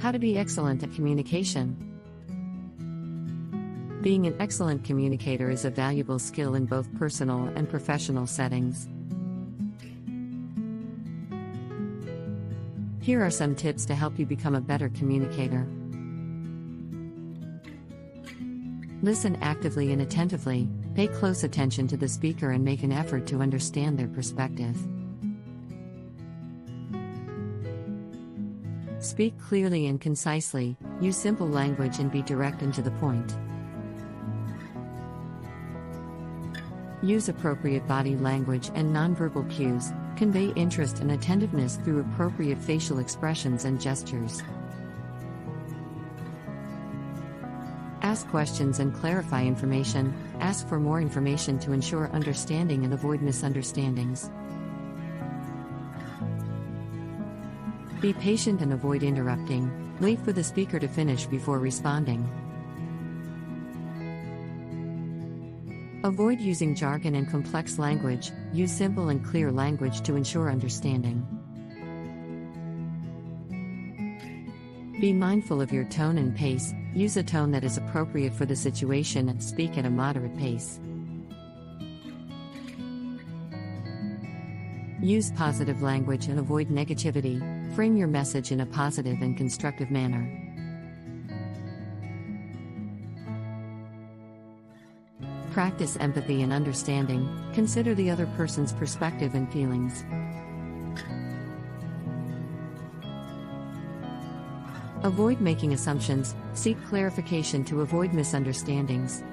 How to be excellent at communication. Being an excellent communicator is a valuable skill in both personal and professional settings. Here are some tips to help you become a better communicator. Listen actively and attentively, pay close attention to the speaker and make an effort to understand their perspective. Speak clearly and concisely, use simple language and be direct and to the point. Use appropriate body language and nonverbal cues, convey interest and attentiveness through appropriate facial expressions and gestures. Ask questions and clarify information, ask for more information to ensure understanding and avoid misunderstandings. Be patient and avoid interrupting, wait for the speaker to finish before responding. Avoid using jargon and complex language, use simple and clear language to ensure understanding. Be mindful of your tone and pace, use a tone that is appropriate for the situation and speak at a moderate pace. Use positive language and avoid negativity, frame your message in a positive and constructive manner. Practice empathy and understanding, consider the other person's perspective and feelings. Avoid making assumptions, seek clarification to avoid misunderstandings.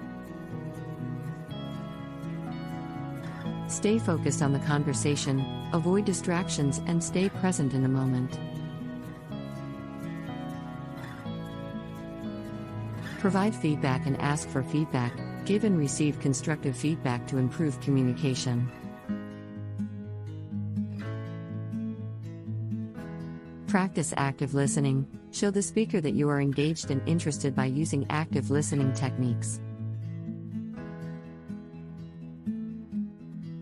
Stay focused on the conversation, avoid distractions and stay present in the moment. Provide feedback and ask for feedback, give and receive constructive feedback to improve communication. Practice active listening, show the speaker that you are engaged and interested by using active listening techniques.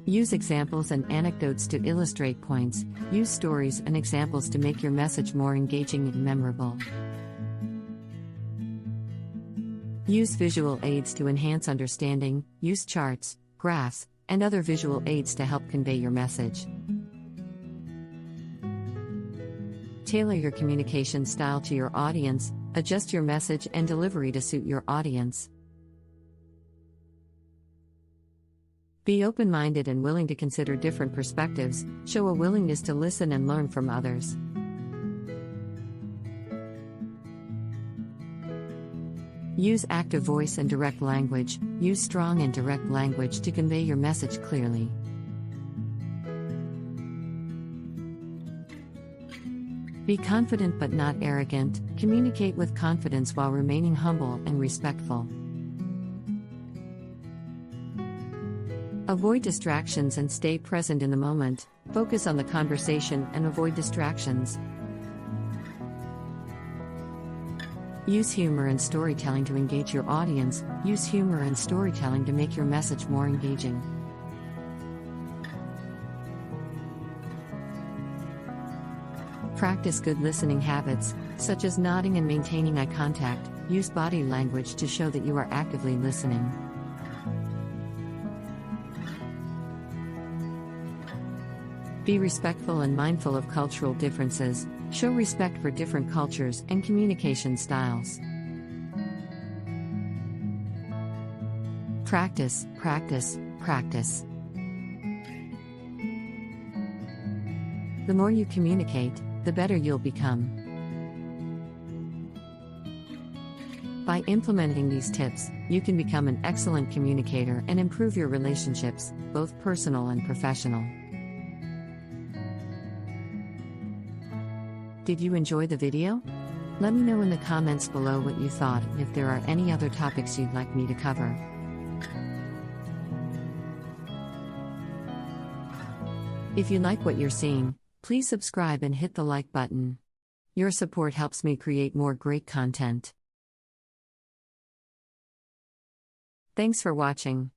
Use examples and anecdotes to illustrate points, use stories and examples to make your message more engaging and memorable. Use visual aids to enhance understanding, use charts, graphs, and other visual aids to help convey your message. Tailor your communication style to your audience, adjust your message and delivery to suit your audience. Be open-minded and willing to consider different perspectives, show a willingness to listen and learn from others. Use active voice and direct language, use strong and direct language to convey your message clearly. Be confident but not arrogant, communicate with confidence while remaining humble and respectful. Avoid distractions and stay present in the moment, focus on the conversation and avoid distractions. Use humor and storytelling to engage your audience, use humor and storytelling to make your message more engaging. Practice good listening habits, such as nodding and maintaining eye contact, use body language to show that you are actively listening. Be respectful and mindful of cultural differences, show respect for different cultures and communication styles. Practice, practice, practice. The more you communicate, the better you'll become. By implementing these tips, you can become an excellent communicator and improve your relationships, both personal and professional. Did you enjoy the video? Let me know in the comments below what you thought and if there are any other topics you'd like me to cover. If you like what you're seeing, please subscribe and hit the like button. Your support helps me create more great content. Thanks for watching.